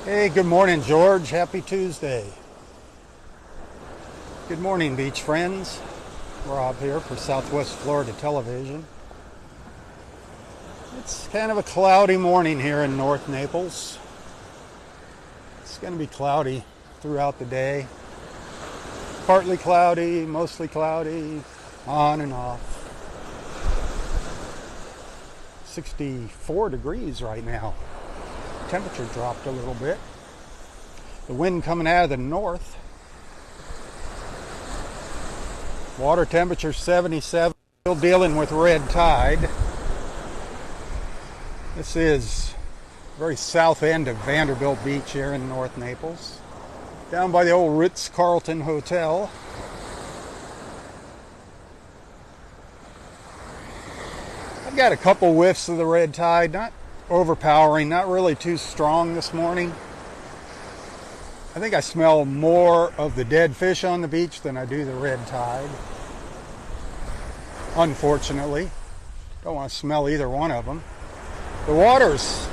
Hey, good morning, George. Happy Tuesday. Good morning, beach friends. Rob here for Southwest Florida Television. It's kind of a cloudy morning here in North Naples. It's going to be cloudy throughout the day. Partly cloudy, mostly cloudy, on and off. 64 degrees right now. Temperature dropped a little bit. The wind coming out of the north. Water temperature 77. Still dealing with red tide. This is very south end of Vanderbilt Beach here in North Naples. Down by the old Ritz-Carlton Hotel. I've got a couple whiffs of the red tide, not overpowering, not really too strong this morning. I think I smell more of the dead fish on the beach than I do the red tide. Unfortunately, don't want to smell either one of them. The water's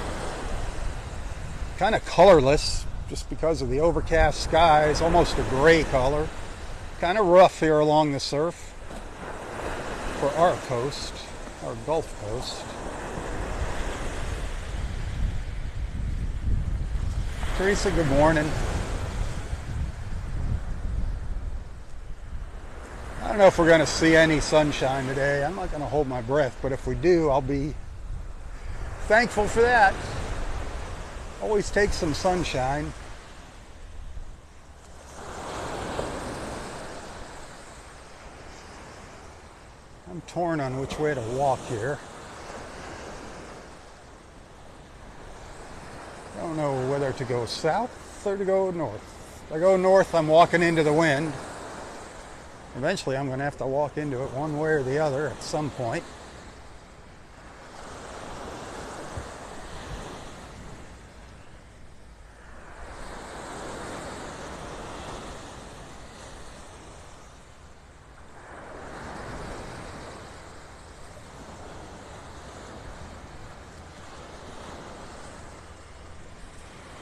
kind of colorless just because of the overcast skies, almost a gray color. Kind of rough here along the surf for our coast, our Gulf Coast. Teresa, good morning. I don't know if we're going to see any sunshine today. I'm not going to hold my breath, but if we do, I'll be thankful for that. Always take some sunshine. I'm torn on which way to walk here. I don't know whether to go south or to go north. If I go north, I'm walking into the wind. Eventually, I'm going to have to walk into it one way or the other at some point.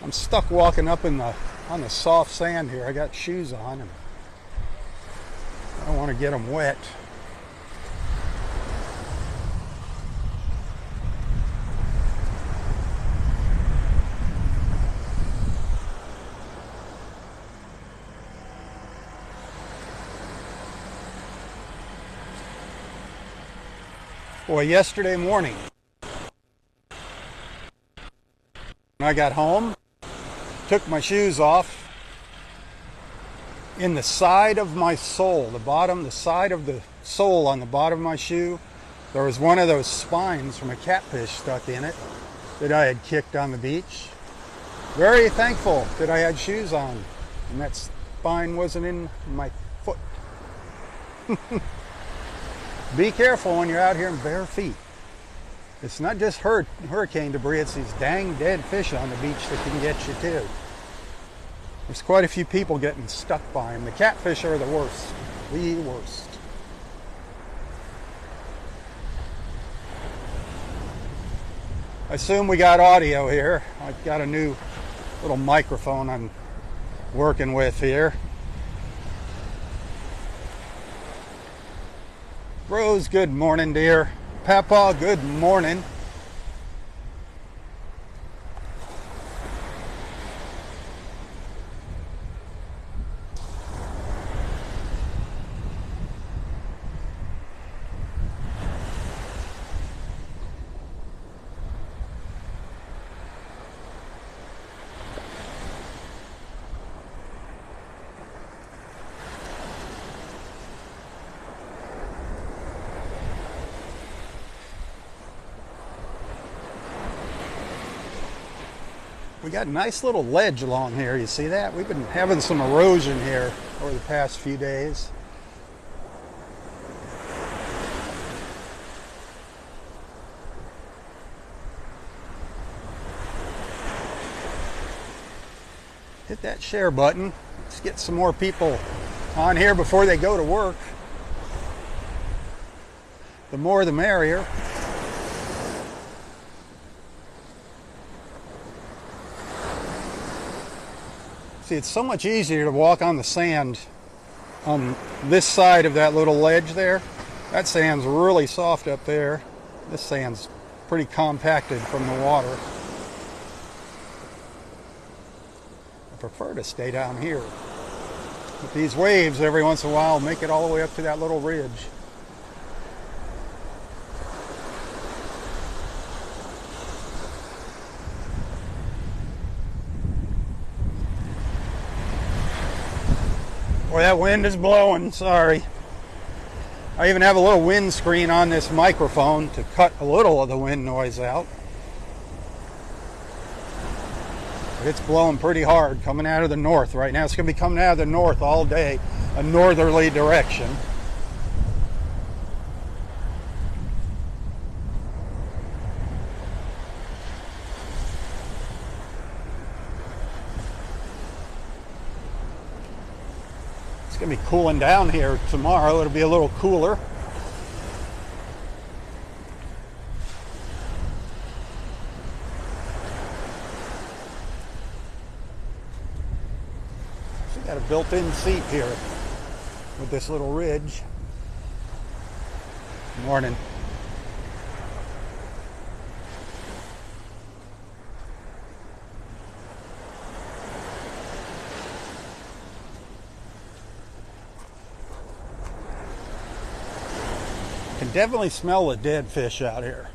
I'm stuck walking up on the soft sand here. I got shoes on and I don't want to get them wet. Boy, yesterday morning, when I got home, took my shoes off. In the side of my sole, the side of the sole on the bottom of my shoe, there was one of those spines from a catfish stuck in it that I had kicked on the beach. Very thankful that I had shoes on and that spine wasn't in my foot. Be careful when you're out here in bare feet. It's not just hurricane debris, it's these dang dead fish on the beach that can get you too. There's quite a few people getting stuck by them. The catfish are the worst. The worst. I assume we got audio here. I've got a new little microphone I'm working with here. Rose, good morning, dear. Papa, good morning. We got a nice little ledge along here. You see that? We've been having some erosion here over the past few days. Hit that share button. Let's get some more people on here before they go to work. The more the merrier. See, it's so much easier to walk on the sand on this side of that little ledge there. That sand's really soft up there. This sand's pretty compacted from the water. I prefer to stay down here. But these waves every once in a while make it all the way up to that little ridge. Boy, that wind is blowing, sorry. I even have a little wind screen on this microphone to cut a little of the wind noise out. But it's blowing pretty hard coming out of the north right now. It's going to be coming out of the north all day, a northerly direction. It's going to be cooling down here tomorrow. It'll be a little cooler. So we got a built-in seat here with this little ridge. Morning. Can definitely smell the dead fish out here.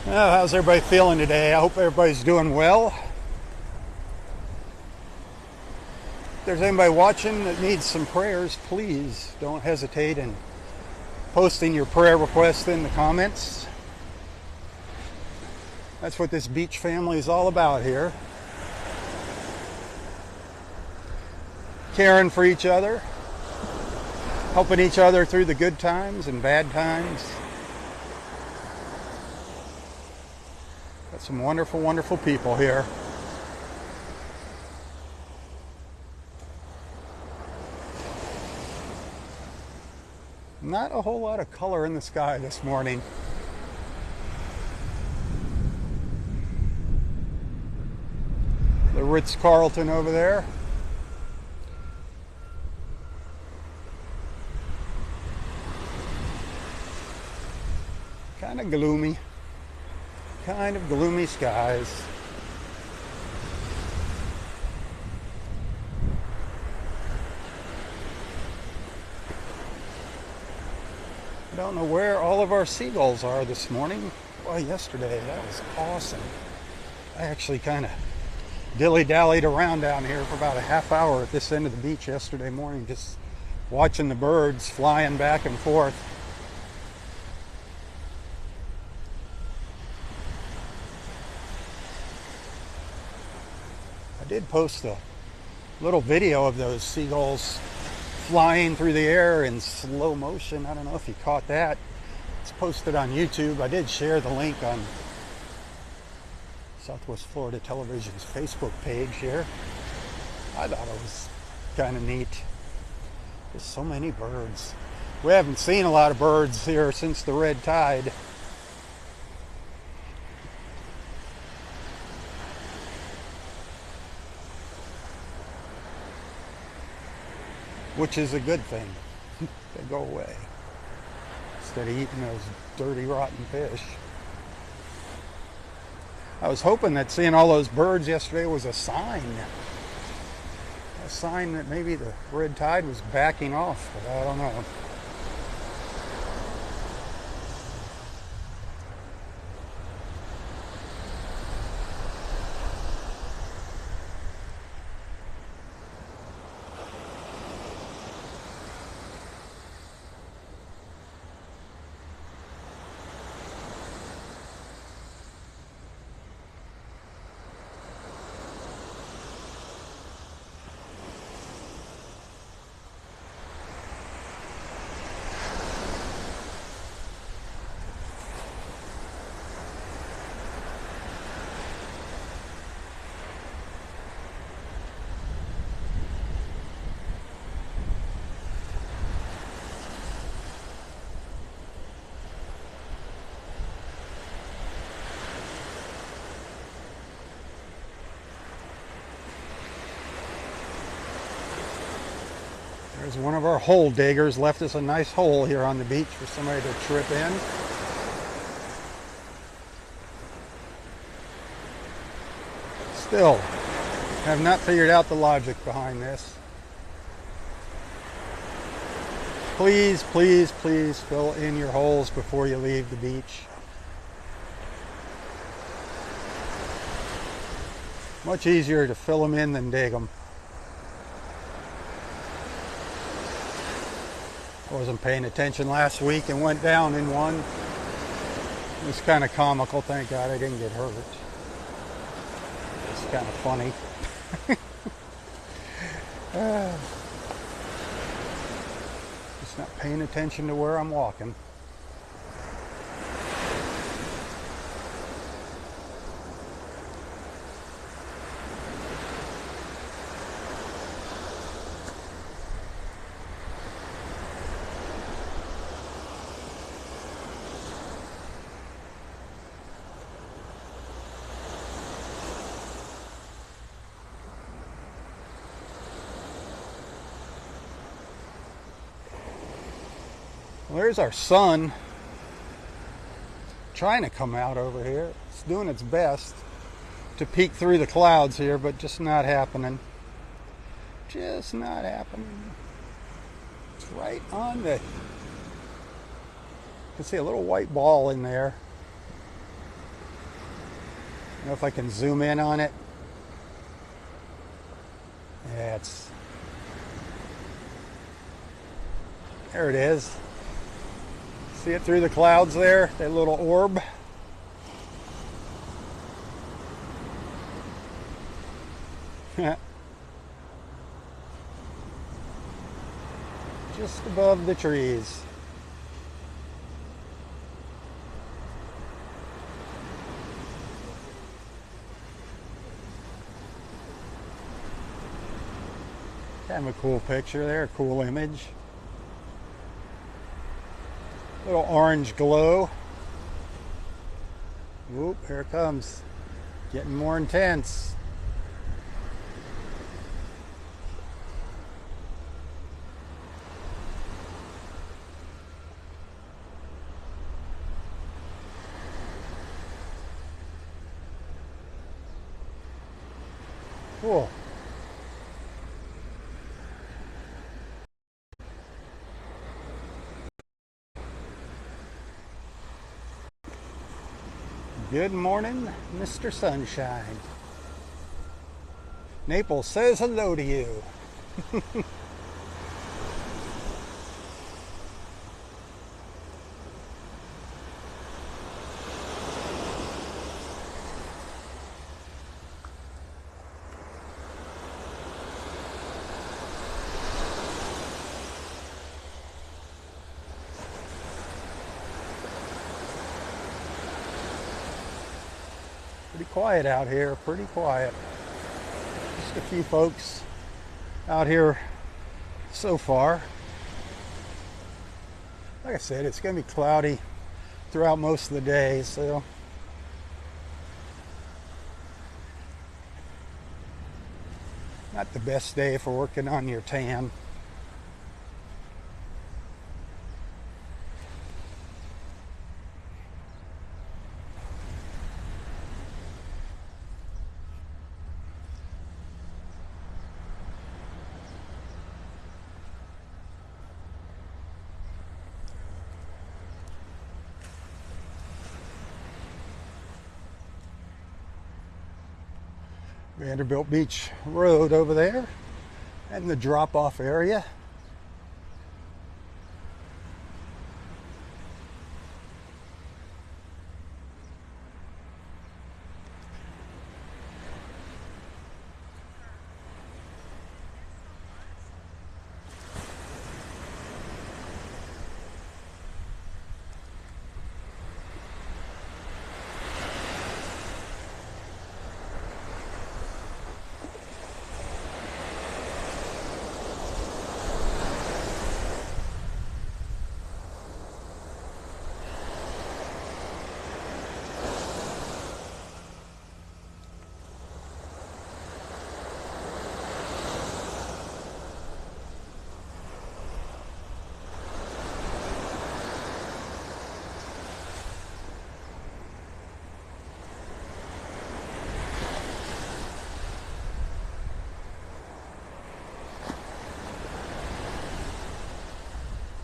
Well, how's everybody feeling today? I hope everybody's doing well. If there's anybody watching that needs some prayers, please don't hesitate in posting your prayer requests in the comments. That's what this beach family is all about here. Caring for each other, helping each other through the good times and bad times. Got some wonderful, wonderful people here. Not a whole lot of color in the sky this morning. The Ritz-Carlton over there. Kind of gloomy. Kind of gloomy skies. I don't know where all of our seagulls are this morning. Boy, yesterday, that was awesome. I actually kind of dilly-dallied around down here for about a half hour at this end of the beach yesterday morning, just watching the birds flying back and forth. I did post a little video of those seagulls flying through the air in slow motion. I don't know if you caught that. It's posted on YouTube. I did share the link on Southwest Florida Television's Facebook page here. I thought it was kind of neat. There's so many birds. We haven't seen a lot of birds here since the red tide. Which is a good thing. They go away instead of eating those dirty, rotten fish. I was hoping that seeing all those birds yesterday was a sign that maybe the red tide was backing off, but I don't know. There's one of our hole diggers, left us a nice hole here on the beach for somebody to trip in. Still, have not figured out the logic behind this. Please, please, please fill in your holes before you leave the beach. Much easier to fill them in than dig them. I wasn't paying attention last week and went down in one. It was kind of comical. Thank God I didn't get hurt. It's kind of funny. Just not paying attention to where I'm walking. Well, there's our sun trying to come out over here. It's doing its best to peek through the clouds here, but just not happening. Just not happening. It's right on the... You can see a little white ball in there. I don't know if I can zoom in on it. Yeah, it's... There it is. See it through the clouds there? That little orb. Just above the trees. Kind of a cool picture there, a cool image. Little orange glow. Whoop, here it comes. Getting more intense. Cool. Good morning, Mr. Sunshine. Naples says hello to you. Pretty quiet out here, pretty quiet. Just a few folks out here so far. Like I said, it's going to be cloudy throughout most of the day, so not the best day for working on your tan. Vanderbilt Beach Road over there and the drop-off area.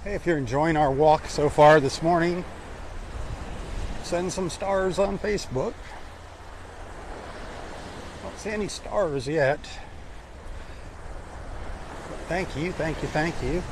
Hey, if you're enjoying our walk so far this morning, send some stars on Facebook. Don't see any stars yet. But thank you, thank you, thank you.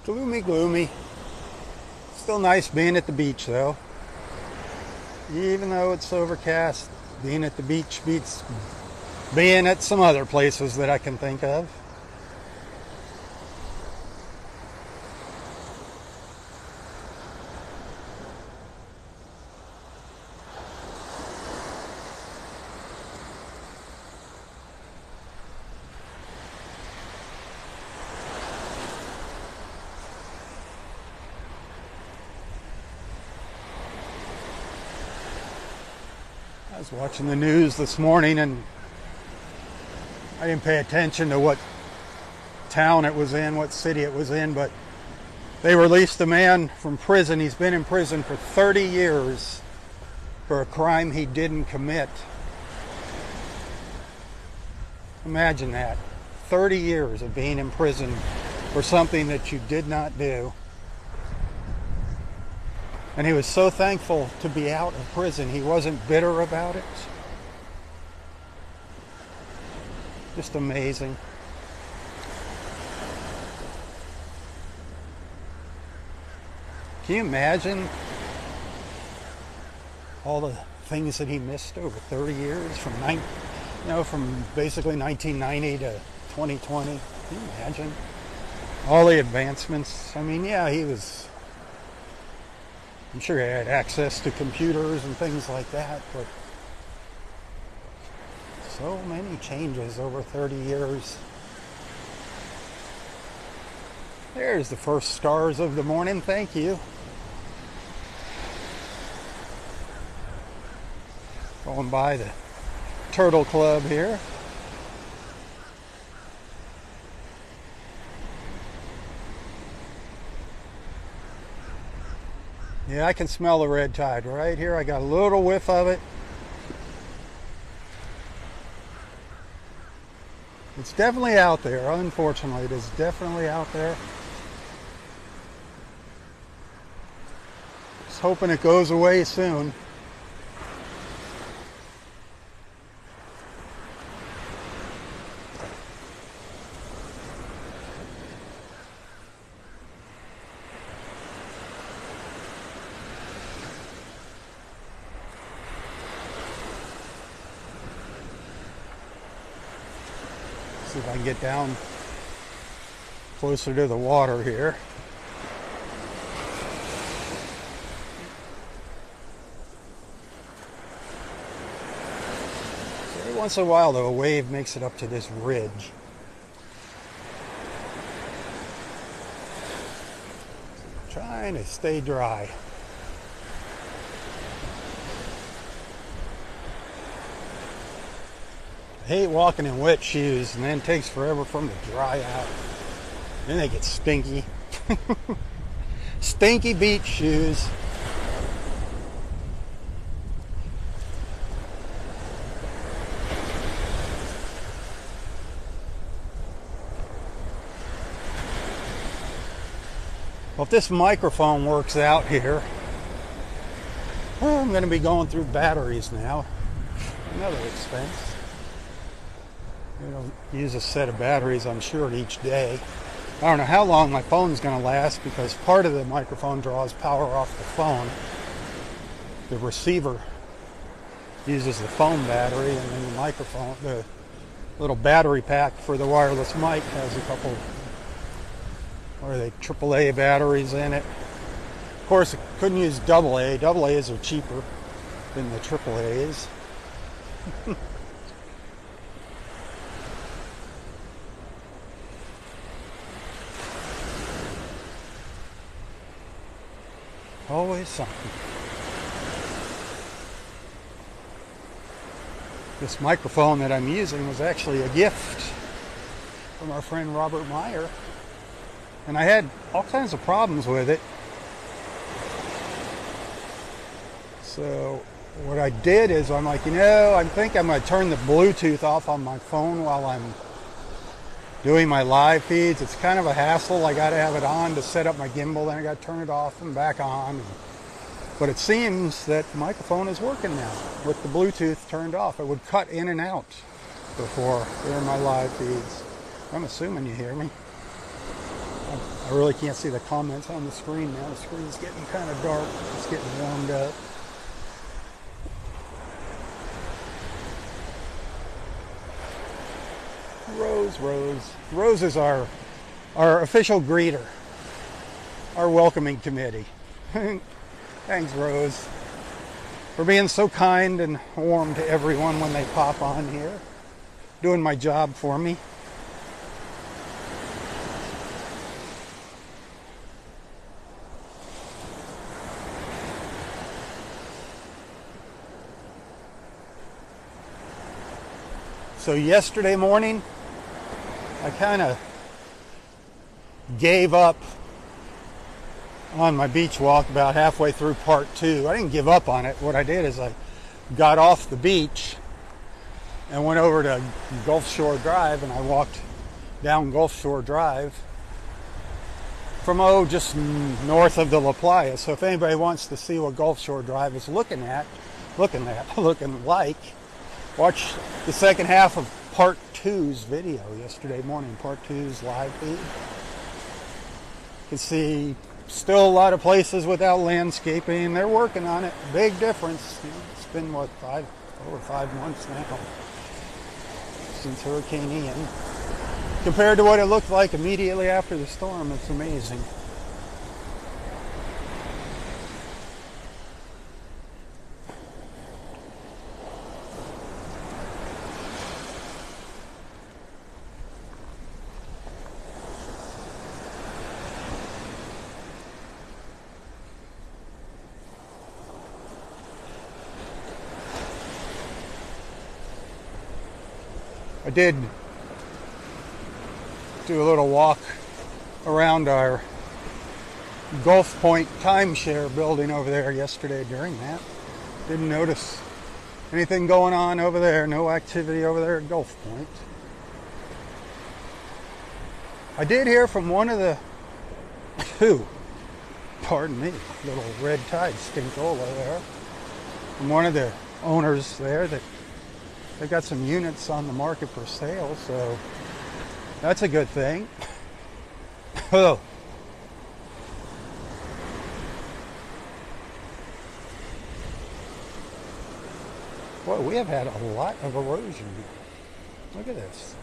Gloomy, gloomy. Still nice being at the beach, though. Even though it's overcast, being at the beach beats being at some other places that I can think of. I was watching the news this morning and I didn't pay attention to what town it was in, what city it was in, but they released a man from prison. He's been in prison for 30 years for a crime he didn't commit. Imagine that. 30 years of being in prison for something that you did not do. And he was so thankful to be out of prison. He wasn't bitter about it. Just amazing. Can you imagine all the things that he missed over 30 years from basically 1990 to 2020? Can you imagine all the advancements? I mean, yeah, I'm sure he had access to computers and things like that, but so many changes over 30 years. There's the first stars of the morning. Thank you. Going by the Turtle Club here. Yeah, I can smell the red tide right here. I got a little whiff of it. It's definitely out there. Unfortunately, it is definitely out there. Just hoping it goes away soon. See if I can get down closer to the water here. So every once in a while, though, a wave makes it up to this ridge. Trying to stay dry. I hate walking in wet shoes, and then it takes forever for them to dry out. Then they get stinky. Stinky beach shoes. Well, if this microphone works out here, well, I'm going to be going through batteries now. Another expense. You know, use a set of batteries, I'm sure, each day. I don't know how long my phone's going to last because part of the microphone draws power off the phone. The receiver uses the phone battery, and then the microphone, the little battery pack for the wireless mic has a couple, what are they, AAA batteries in it. Of course, it couldn't use AA. AA's are cheaper than the AAA's. Always something. This microphone that I'm using was actually a gift from our friend Robert Meyer. And I had all kinds of problems with it. So what I did is I'm like, I think I'm going to turn the Bluetooth off on my phone while I'm doing my live feeds. It's kind of a hassle. I got to have it on to set up my gimbal, then I got to turn it off and back on. But it seems that the microphone is working now with the Bluetooth turned off. It would cut in and out before during my live feeds. I'm assuming you hear me. I really can't see the comments on the screen now. The screen's getting kind of dark. It's getting warmed up. Rose is our official greeter, our welcoming committee. Thanks, Rose, for being so kind and warm to everyone when they pop on here, doing my job for me. So yesterday morning, I kind of gave up on my beach walk about halfway through part 2. I didn't give up on it. What I did is I got off the beach and went over to Gulf Shore Drive, and I walked down Gulf Shore Drive from just north of the La Playa. So if anybody wants to see what Gulf Shore Drive is looking like, watch the second half of part 2's video yesterday morning, part 2's live feed. You can see still a lot of places without landscaping. They're working on it. Big difference. It's been, over 5 months now since Hurricane Ian. Compared to what it looked like immediately after the storm, it's amazing. I did do a little walk around our Gulf Point timeshare building over there yesterday during that. Didn't notice anything going on over there. No activity over there at Gulf Point. I did hear from one of the pardon me, little red tide stinkola there, from one of the owners there that they got some units on the market for sale, so that's a good thing. Oh. Boy, we have had a lot of erosion. Look at this.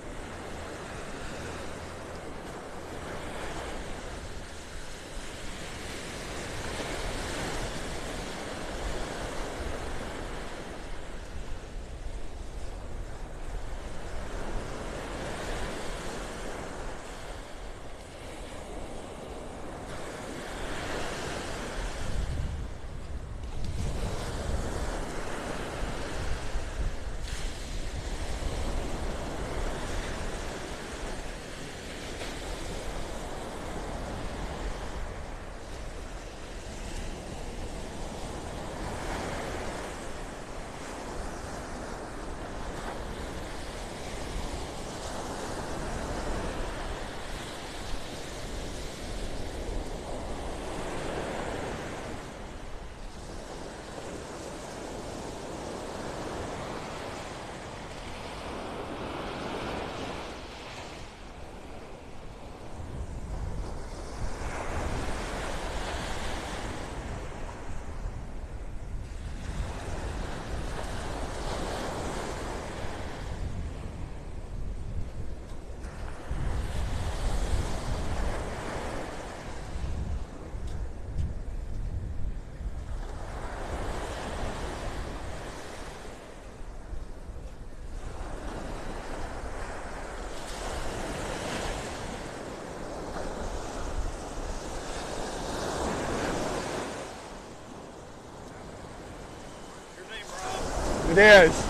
It is.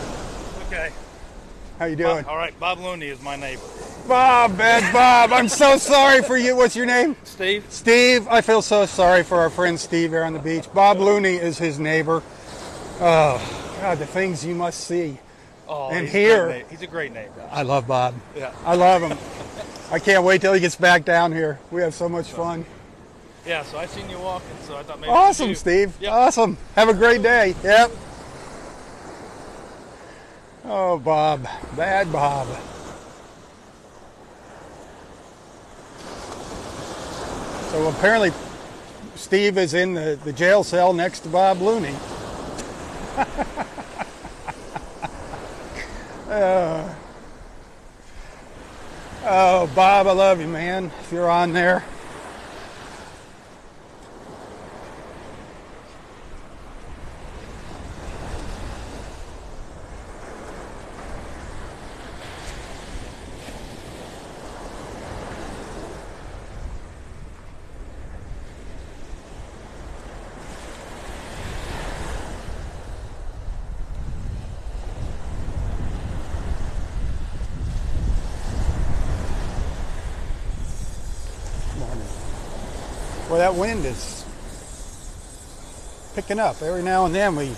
Okay. How you doing? All right. Bob Looney is my neighbor. Bob, bad Bob. I'm so sorry for you. What's your name? Steve. Steve. I feel so sorry for our friend Steve here on the beach. Bob Looney is his neighbor. Oh, God, the things you must see and hear. He's a great neighbor. I love Bob. Yeah. I love him. I can't wait till he gets back down here. We have so much fun. Yeah, so I seen you walking, so I thought maybe. Awesome, Steve. Yep. Awesome. Have a great day. Yep. Oh, Bob. Bad Bob. So apparently Steve is in the jail cell next to Bob Looney. Oh, Bob, I love you, man, if you're on there. Well, that wind is picking up. Every now and then we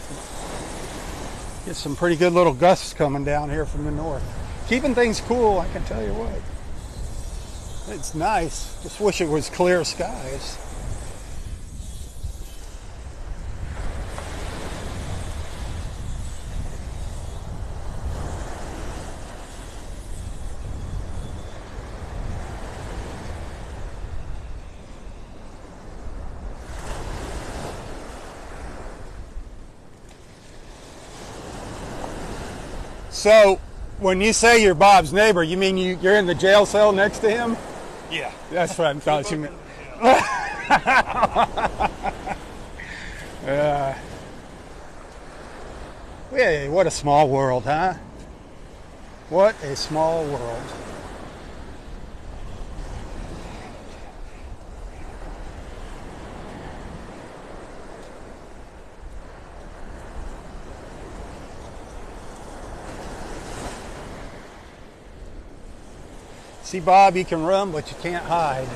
get some pretty good little gusts coming down here from the north. Keeping things cool, I can tell you what. It's nice. Just wish it was clear skies. So, when you say you're Bob's neighbor, you mean you're in the jail cell next to him? Yeah. That's what I thought you meant. Yeah, what a small world, huh? What a small world. See, Bob, you can run, but you can't hide.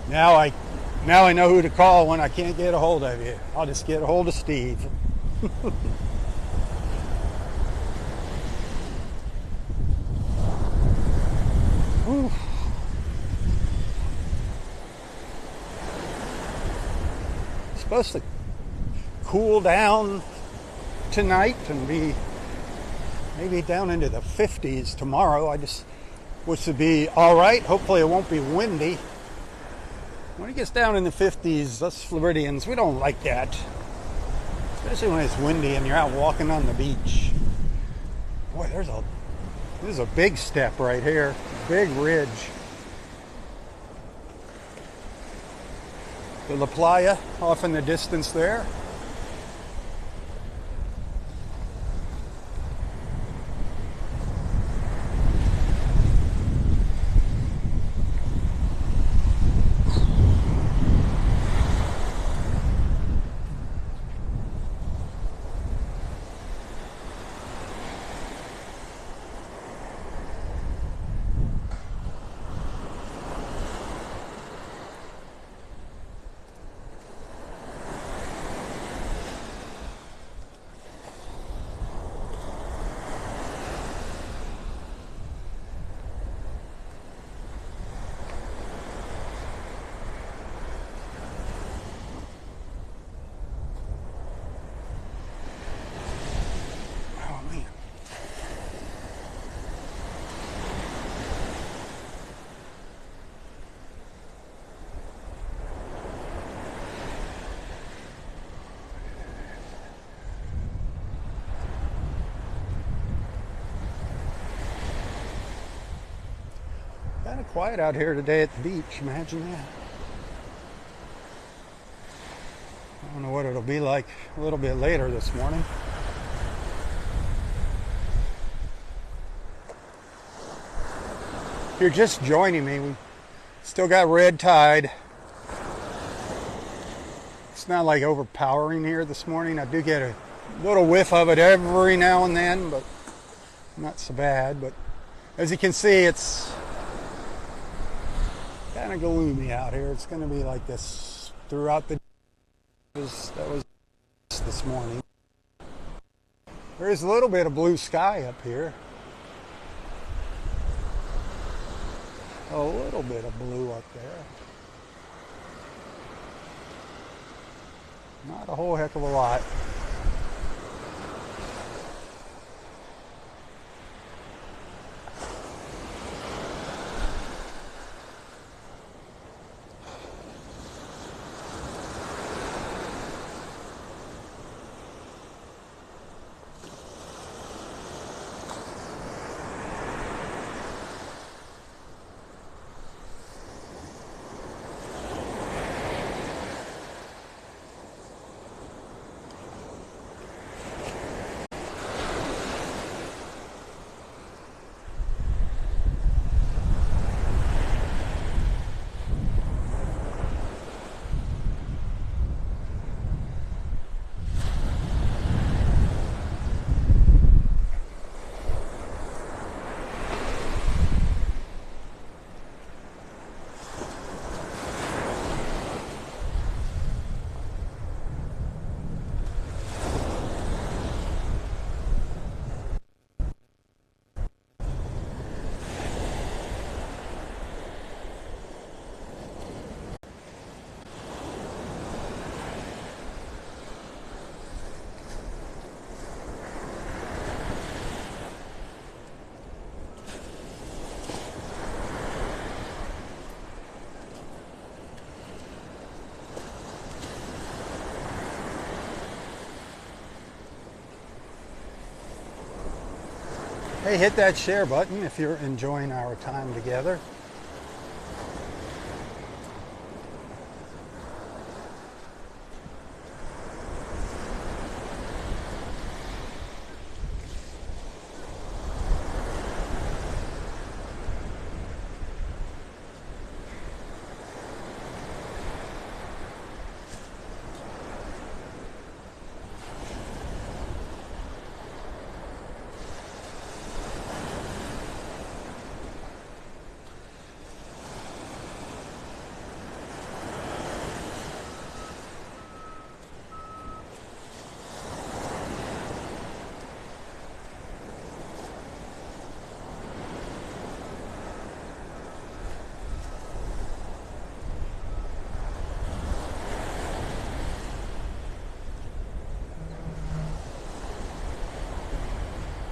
Now I know who to call when I can't get a hold of you. I'll just get a hold of Steve. Whew. It's supposed to cool down tonight and be maybe down into the 50s tomorrow. Which would be all right. Hopefully it won't be windy. When it gets down in the 50s, us Floridians, we don't like that. Especially when it's windy and you're out walking on the beach. Boy, this is a big step right here. Big ridge. The La Playa off in the distance there. Kind of quiet out here today at the beach. Imagine that. I don't know what it'll be like a little bit later this morning. If you're just joining me, we still got red tide. It's not like overpowering here this morning. I do get a little whiff of it every now and then, but not so bad. But as you can see, it's kind of gloomy out here. It's going to be like this throughout the day. That was this morning. There is a little bit of blue sky up here. A little bit of blue up there. Not a whole heck of a lot. Hey, hit that share button if you're enjoying our time together.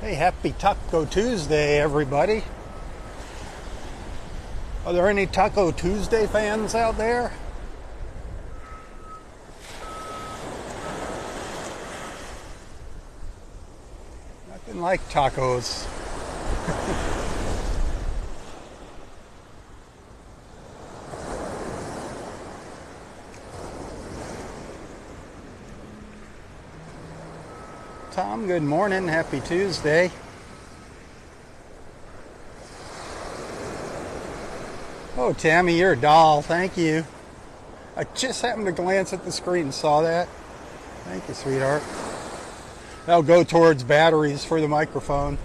Hey, happy Taco Tuesday, everybody. Are there any Taco Tuesday fans out there? Nothing like tacos. Tom, good morning. Happy Tuesday. Oh, Tammy, you're a doll. Thank you. I just happened to glance at the screen and saw that. Thank you, sweetheart. That'll go towards batteries for the microphone.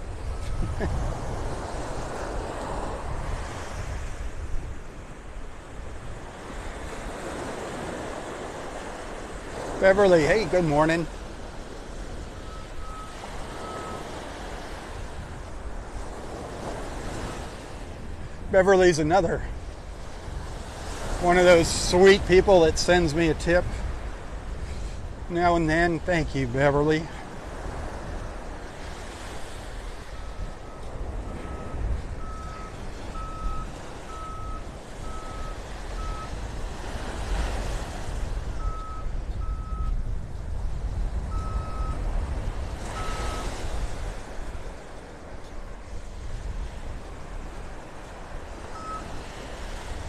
Beverly, hey, good morning. Beverly's another one of those sweet people that sends me a tip now and then. Thank you, Beverly.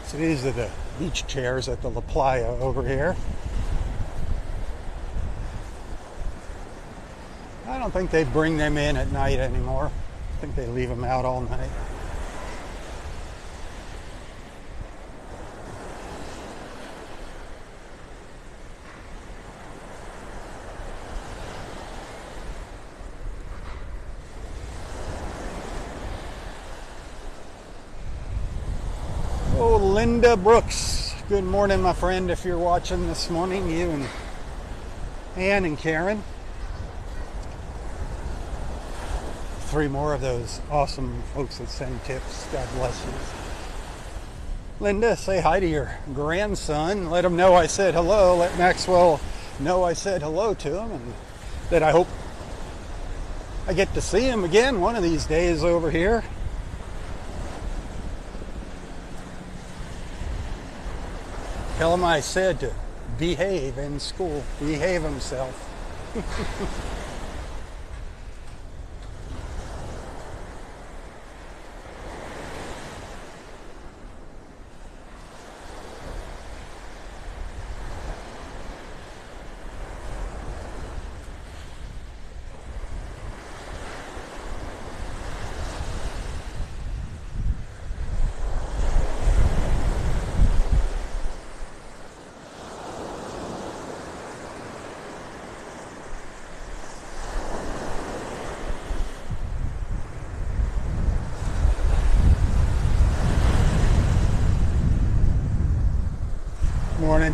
So these are the beach chairs at the La Playa over here. I don't think they bring them in at night anymore. I think they leave them out all night. Oh, Linda Brooks. Good morning, my friend. If you're watching this morning, you and Ann and Karen. 3 more of those awesome folks that send tips. God bless you. Linda, say hi to your grandson. Let him know I said hello. Let Maxwell know I said hello to him and that I hope I get to see him again one of these days over here. Tell him I said to behave in school, behave himself. Morning.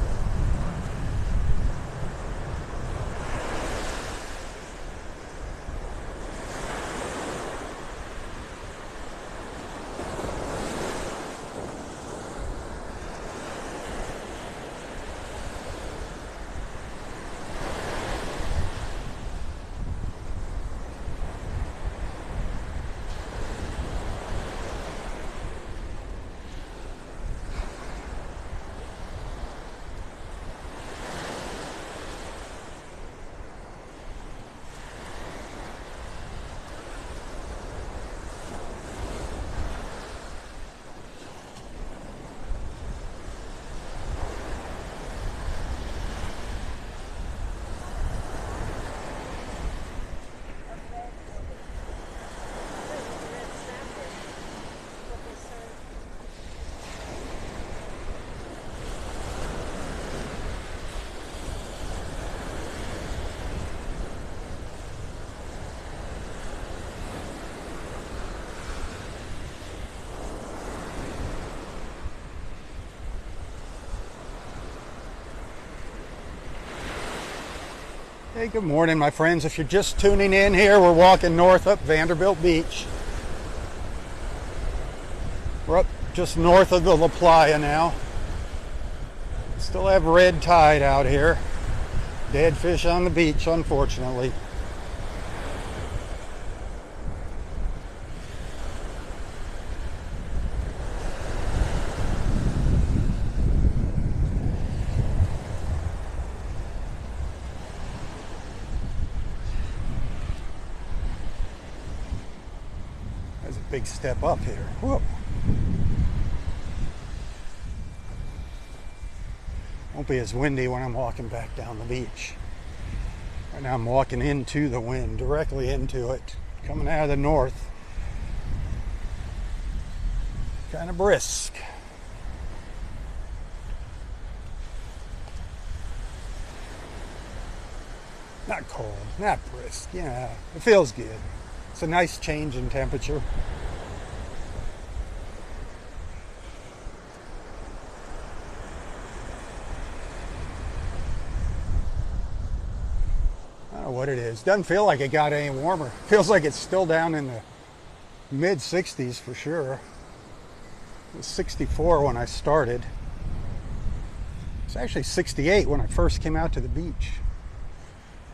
Hey, good morning, my friends. If you're just tuning in here, we're walking north up Vanderbilt Beach. We're up just north of the La Playa now. Still have red tide out here. Dead fish on the beach, unfortunately. big step up here. Whoa. Won't be as windy when I'm walking back down the beach. Right now I'm walking into the wind, directly into it, coming out of the north. Kind of brisk. Not cold, not brisk. Yeah, it feels good. It's a nice change in temperature. I don't know what it is. Doesn't feel like it got any warmer. Feels like it's still down in the mid 60s for sure. It was 64 when I started. It's actually 68 when I first came out to the beach.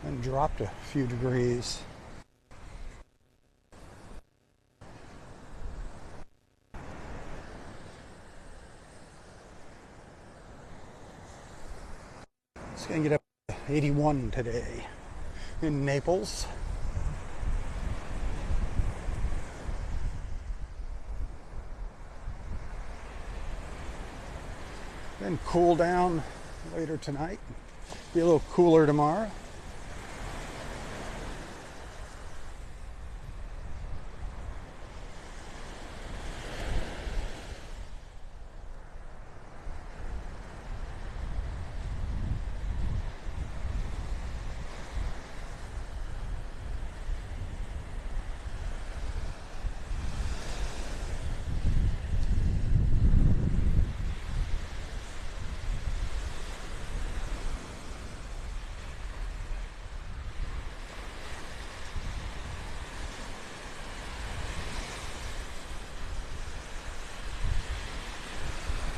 And dropped a few degrees. It's going to get up to 81 today in Naples. Then cool down later tonight. Be a little cooler tomorrow.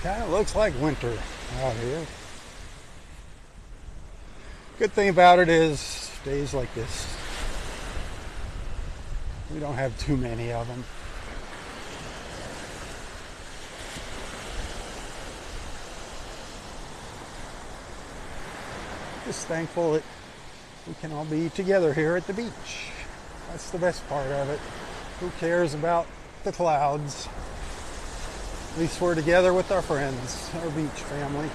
Kind of looks like winter out here. Good thing about it is days like this, we don't have too many of them. Just thankful that we can all be together here at the beach. That's the best part of it. Who cares about the clouds? At least we're together with our friends, our beach family.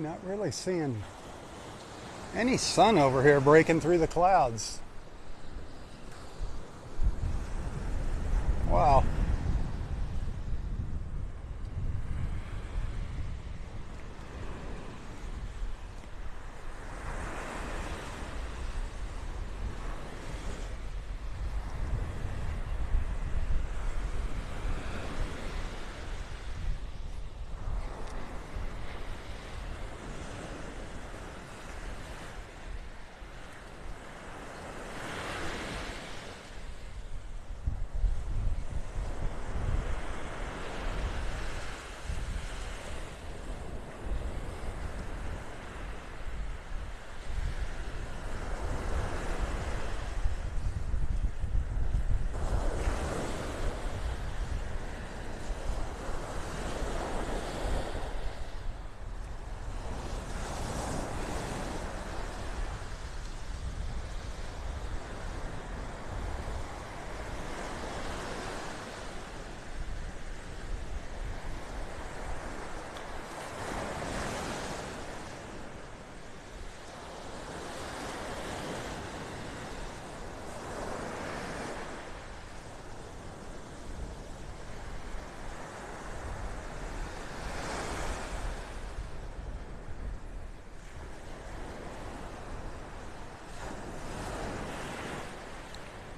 Boy, not really seeing any sun over here breaking through the clouds. Wow.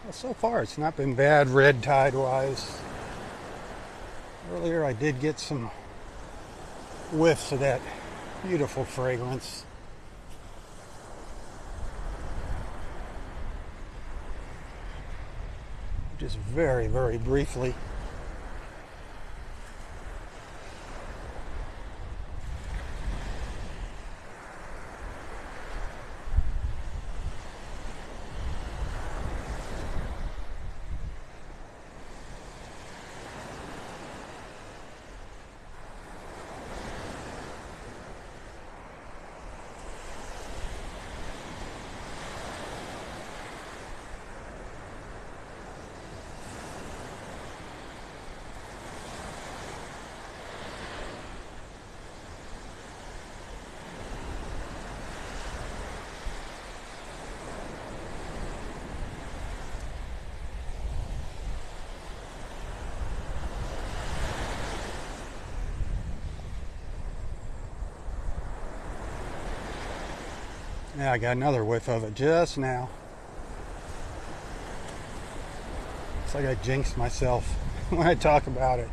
Well, so far it's not been bad red tide wise. Earlier I did get some whiffs of that beautiful fragrance. Just very, very briefly. Yeah, I got another whiff of it just now. It's like I jinxed myself when I talk about it.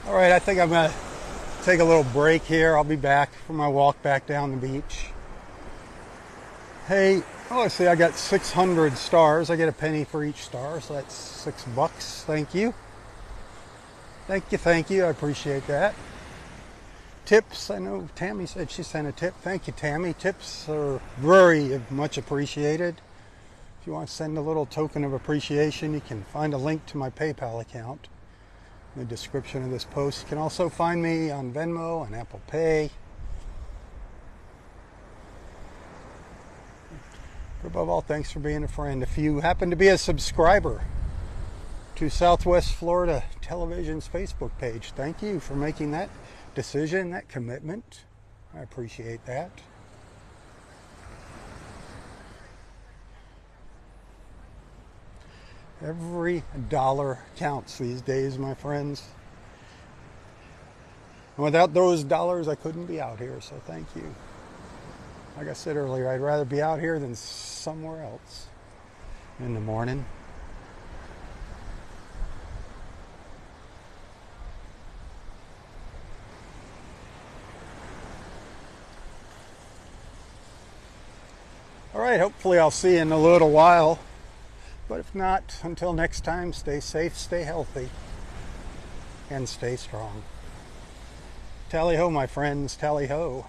All right, I think I'm going to take a little break here. I'll be back for my walk back down the beach. Hey, oh, let's see, I got 600 stars. I get a penny for each star, so that's $6. Thank you. Thank you. I appreciate that. Tips, I know Tammy said she sent a tip. Thank you, Tammy. Tips are very much appreciated. If you want to send a little token of appreciation, you can find a link to my PayPal account in the description of this post. You can also find me on Venmo and Apple Pay. But above all, thanks for being a friend. If you happen to be a subscriber to Southwest Florida Television's Facebook page, thank you for making that decision, that commitment. I appreciate that. Every dollar counts these days, my friends. And without those dollars, I couldn't be out here, so thank you. Like I said earlier, I'd rather be out here than somewhere else in the morning. All right, hopefully I'll see you in a little while. But if not, until next time, stay safe, stay healthy, and stay strong. Tally-ho, my friends, tally-ho.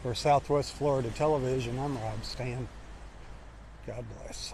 For Southwest Florida Television, I'm Robb Stan. God bless.